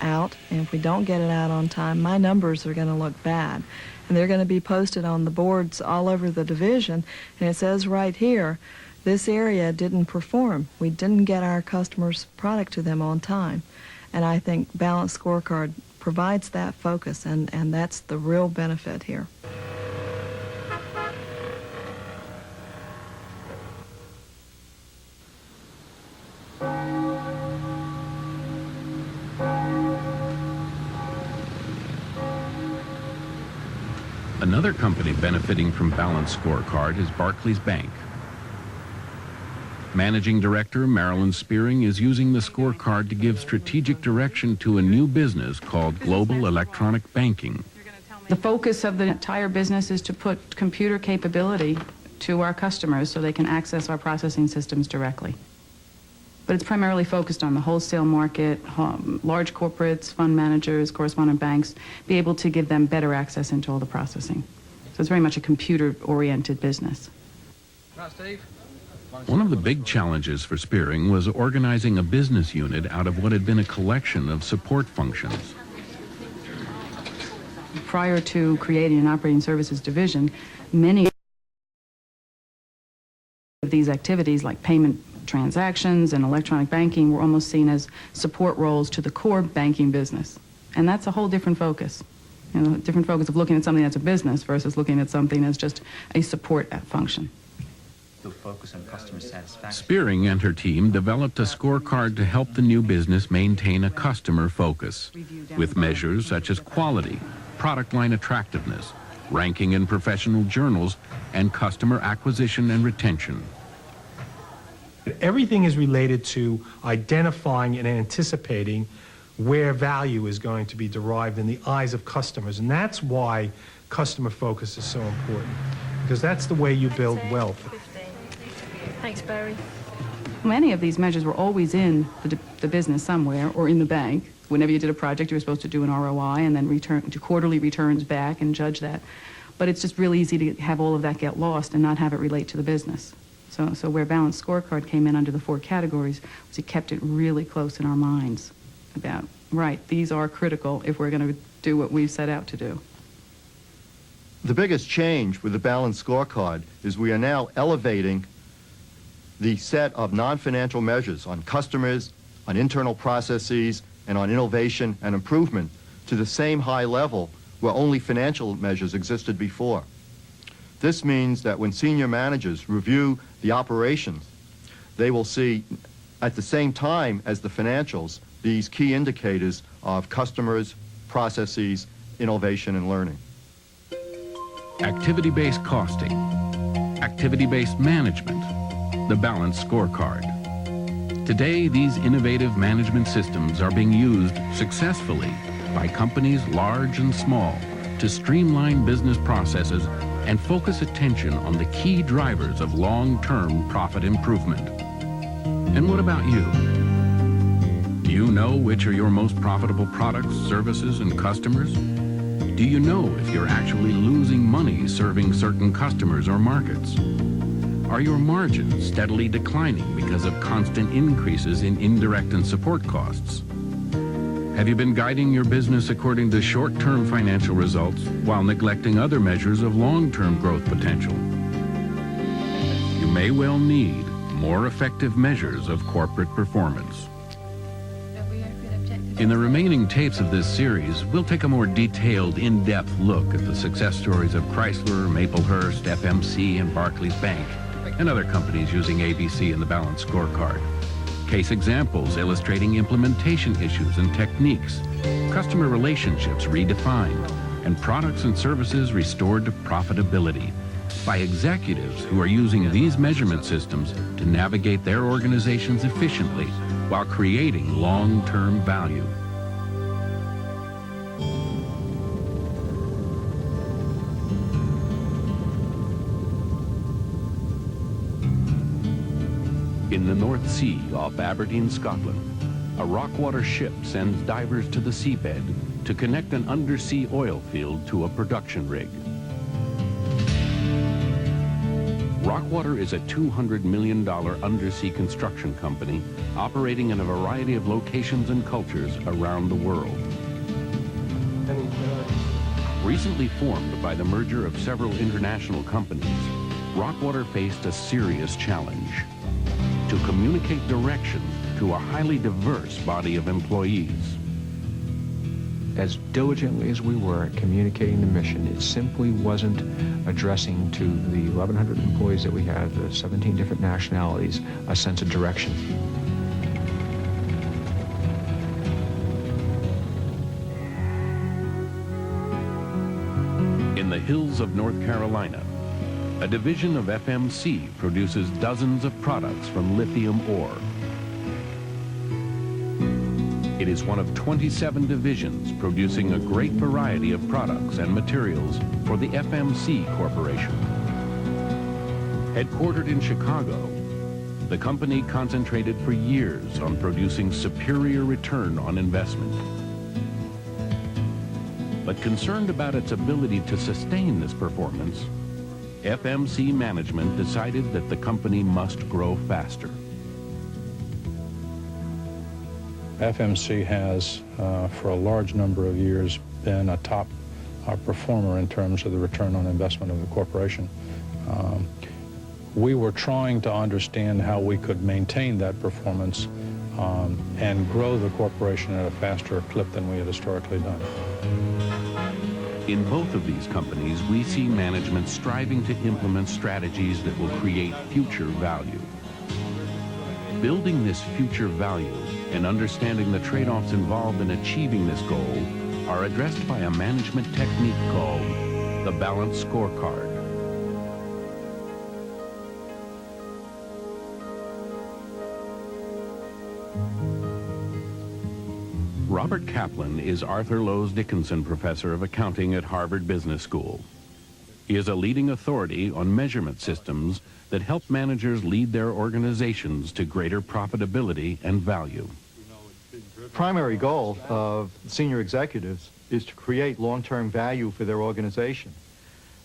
out, and if we don't get it out on time, my numbers are going to look bad. And they're going to be posted on the boards all over the division, and it says right here, this area didn't perform. We didn't get our customers' product to them on time. And I think Balanced Scorecard provides that focus, and that's the real benefit here. Another company benefiting from Balanced Scorecard is Barclays Bank. Managing Director Marilyn Spearing is using the scorecard to give strategic direction to a new business called Global Electronic Banking. The focus of the entire business is to put computer capability to our customers so they can access our processing systems directly. But it's primarily focused on the wholesale market, large corporates, fund managers, correspondent banks, be able to give them better access into all the processing. So it's very much a computer-oriented business. Right, Steve? One of the big challenges for Spearing was organizing a business unit out of what had been a collection of support functions. Prior to creating an operating services division, many of these activities, like payment transactions and electronic banking, were almost seen as support roles to the core banking business. And that's a whole different focus. You know, different focus of looking at something that's a business versus looking at something as just a support function. Focus on customer satisfaction. Spearing and her team developed a scorecard to help the new business maintain a customer focus, with measures such as quality, product line attractiveness, ranking in professional journals, and customer acquisition and retention. Everything is related to identifying and anticipating where value is going to be derived in the eyes of customers, and that's why customer focus is so important, because that's the way you build wealth. Thanks, Barry. Many of these measures were always in the business somewhere or in the bank. Whenever you did a project, you were supposed to do an ROI and then do quarterly returns back and judge that. But it's just really easy to have all of that get lost and not have it relate to the business. So where Balanced Scorecard came in under the 4 categories was it kept it really close in our minds about, right, these are critical if we're going to do what we've set out to do. The biggest change with the Balanced Scorecard is we are now elevating the set of non-financial measures on customers, on internal processes, and on innovation and improvement to the same high level where only financial measures existed before. This means that when senior managers review the operations, they will see at the same time as the financials these key indicators of customers, processes, innovation, and learning. Activity-based costing, activity-based management, the Balanced Scorecard. Today, these innovative management systems are being used successfully by companies large and small to streamline business processes and focus attention on the key drivers of long-term profit improvement. And what about you? Do you know which are your most profitable products, services, and customers? Do you know if you're actually losing money serving certain customers or markets? Are your margins steadily declining because of constant increases in indirect and support costs? Have you been guiding your business according to short-term financial results while neglecting other measures of long-term growth potential? You may well need more effective measures of corporate performance. In the remaining tapes of this series, we'll take a more detailed, in-depth look at the success stories of Chrysler, Maplehurst, FMC, and Barclays Bank, and other companies using ABC and the Balanced Scorecard. Case examples illustrating implementation issues and techniques, customer relationships redefined, and products and services restored to profitability by executives who are using these measurement systems to navigate their organizations efficiently while creating long-term value. In the North Sea off Aberdeen, Scotland, a rockwater ship sends divers to the seabed to connect an undersea oil field to a production rig. Rockwater is a $200 million undersea construction company operating in a variety of locations and cultures around the world. Recently formed by the merger of several international companies, Rockwater faced a serious challenge: to communicate direction to a highly diverse body of employees. As diligently as we were at communicating the mission, it simply wasn't addressing to the 1,100 employees that we had, the 17 different nationalities, a sense of direction. In the hills of North Carolina, a division of FMC produces dozens of products from lithium ore. It is one of 27 divisions producing a great variety of products and materials for the FMC Corporation. Headquartered in Chicago, the company concentrated for years on producing superior return on investment. But concerned about its ability to sustain this performance, FMC management decided that the company must grow faster. FMC has, for a large number of years, been a top performer in terms of the return on investment of the corporation. We were trying to understand how we could maintain that performance and grow the corporation at a faster clip than we had historically done. In both of these companies, we see management striving to implement strategies that will create future value. Building this future value and understanding the trade-offs involved in achieving this goal are addressed by a management technique called the balanced scorecard. Robert Kaplan is Arthur Lowes Dickinson Professor of Accounting at Harvard Business School. He is a leading authority on measurement systems that help managers lead their organizations to greater profitability and value. The primary goal of senior executives is to create long-term value for their organization.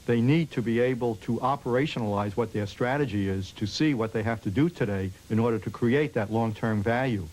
They need to be able to operationalize what their strategy is, to see what they have to do today in order to create that long-term value.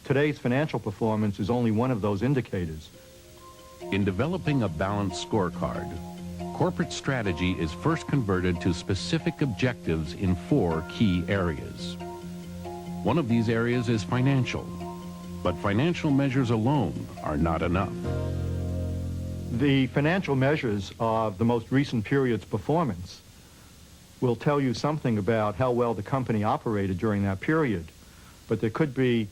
Today's financial performance is only one of those indicators. In developing a balanced scorecard, corporate strategy is first converted to specific objectives in 4 key areas. One of these areas is financial, but financial measures alone are not enough. The financial measures of the most recent period's performance will tell you something about how well the company operated during that period, but there could be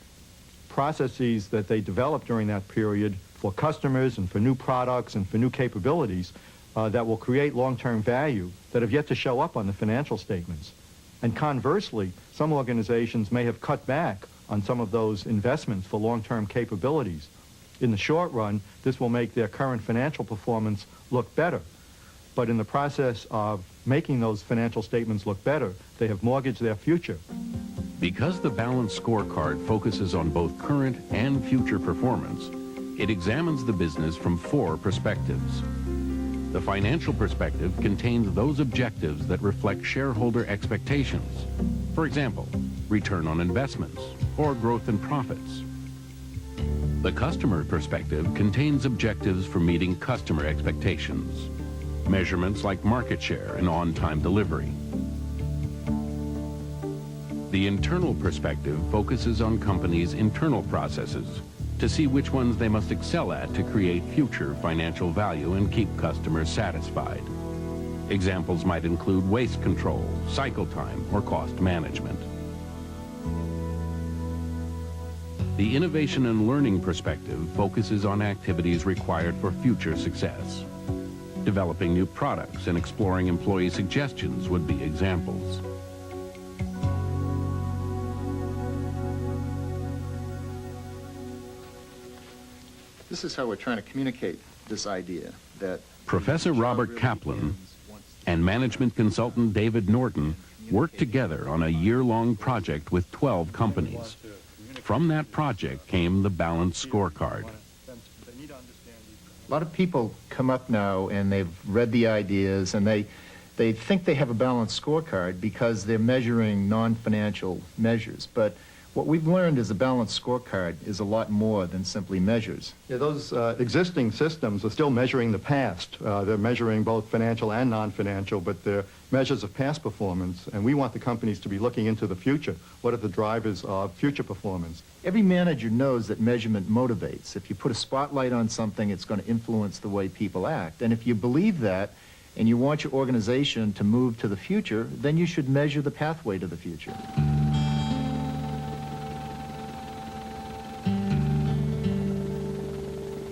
processes that they developed during that period for customers and for new products and for new capabilities that will create long-term value that have yet to show up on the financial statements. And conversely, some organizations may have cut back on some of those investments for long-term capabilities. In the short run, this will make their current financial performance look better. But in the process of making those financial statements look better, they have mortgaged their future. Because the balanced scorecard focuses on both current and future performance, it examines the business from 4 perspectives. The financial perspective contains those objectives that reflect shareholder expectations. For example, return on investments or growth in profits. The customer perspective contains objectives for meeting customer expectations, measurements like market share and on-time delivery. The internal perspective focuses on companies' internal processes to see which ones they must excel at to create future financial value and keep customers satisfied. Examples might include waste control, cycle time, or cost management. The innovation and learning perspective focuses on activities required for future success. Developing new products and exploring employee suggestions would be examples. This is how we're trying to communicate this idea that Professor Robert Kaplan and management consultant David Norton worked together on a year-long project with 12 companies. From that project came the balanced scorecard. a lot of people come up now and they've read the ideas and they they think they have a balanced scorecard because they're measuring non-financial measures. But what we've learned is a balanced scorecard is a lot more than simply measures. Yeah, those existing systems are still measuring the past. They're measuring both financial and non-financial, but they're measures of past performance, and we want the companies to be looking into the future. What are the drivers of future performance? Every manager knows that measurement motivates. If you put a spotlight on something, it's going to influence the way people act. And if you believe that, and you want your organization to move to the future, then you should measure the pathway to the future.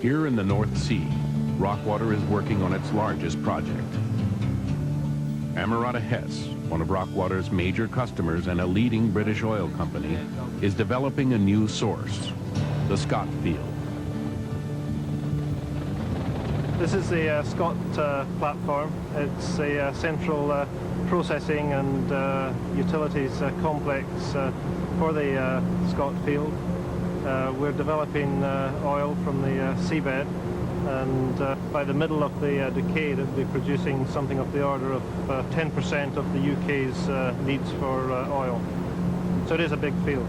Here in the North Sea, Rockwater is working on its largest project. Amerada Hess, one of Rockwater's major customers and a leading British oil company, is developing a new source, the Scott Field. This is the Scott platform. It's a central processing and utilities complex for the Scott field. We're developing oil from the seabed, and by the middle of the decade it'll be producing something of the order of 10% of the UK's needs for oil. So it is a big field.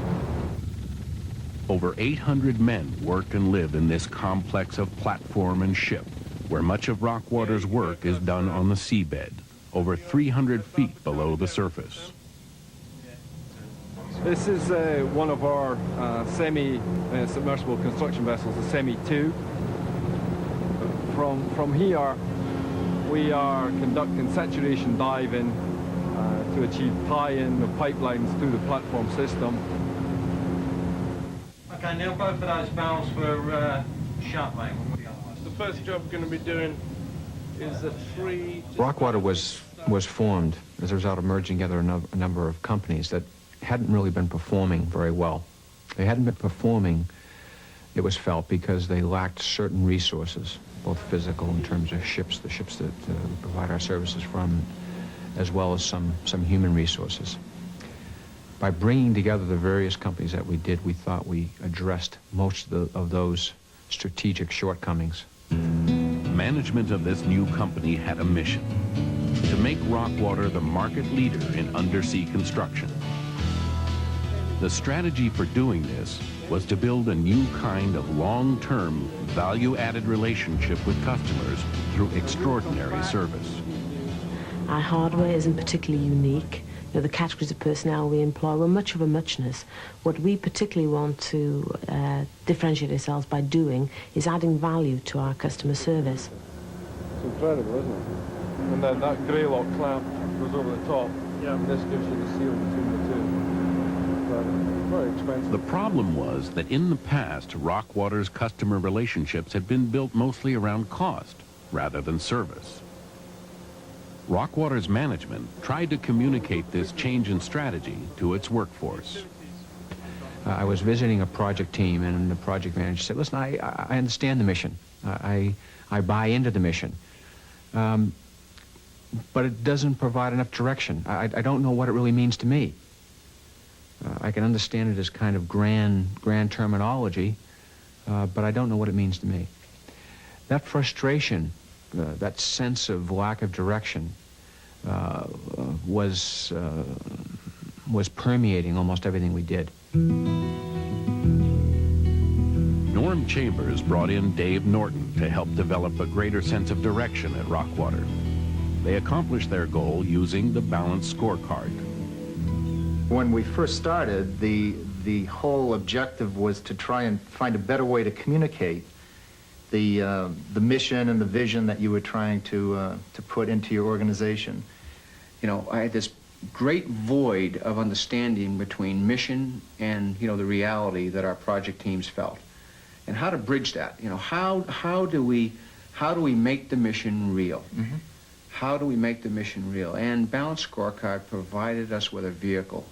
Over 800 men work and live in this complex of platform and ship, where much of Rockwater's work is done on the seabed, over 300 feet below the surface. This is one of our semi-submersible construction vessels, the Semi-2. From here, we are conducting saturation diving to achieve tie-in of pipelines through the platform system. Okay, Neil, both of those valves were shut, mate. The first job we're going to be doing is the three... Rockwater was formed as a result of merging together a number of companies that hadn't really been performing very well. They hadn't been performing, it was felt, because they lacked certain resources, both physical in terms of ships, the ships that we provide our services from, as well as some human resources. By bringing together the various companies that we did, we thought we addressed most of those strategic shortcomings. Management of this new company had a mission: to make Rockwater the market leader in undersea construction. The strategy for doing this was to build a new kind of long-term, value-added relationship with customers through extraordinary service. Our hardware isn't particularly unique. You know, the categories of personnel we employ were much of a muchness. What we particularly want to differentiate ourselves by doing is adding value to our customer service. It's incredible, isn't it? And then that grey lock clamp goes over the top, and this gives you the seal between the two. Very expensive. The problem was that in the past, Rockwater's customer relationships had been built mostly around cost rather than service. Rockwater's management tried to communicate this change in strategy to its workforce. I was visiting a project team, and the project manager said, listen, I understand the mission. I buy into the mission. But it doesn't provide enough direction. I don't know what it really means to me. I can understand it as kind of grand terminology, but I don't know what it means to me. That frustration, that sense of lack of direction, was permeating almost everything we did. Norm Chambers brought in Dave Norton to help develop a greater sense of direction at Rockwater. They accomplished their goal using the balanced scorecard. When we first started, the whole objective was to try and find a better way to communicate the mission and the vision that you were trying to put into your organization. You know, I had this great void of understanding between mission and, you know, the reality that our project teams felt, and how to bridge that. You know, how do we make the mission real? Mm-hmm. How do we make the mission real? And Balanced Scorecard provided us with a vehicle.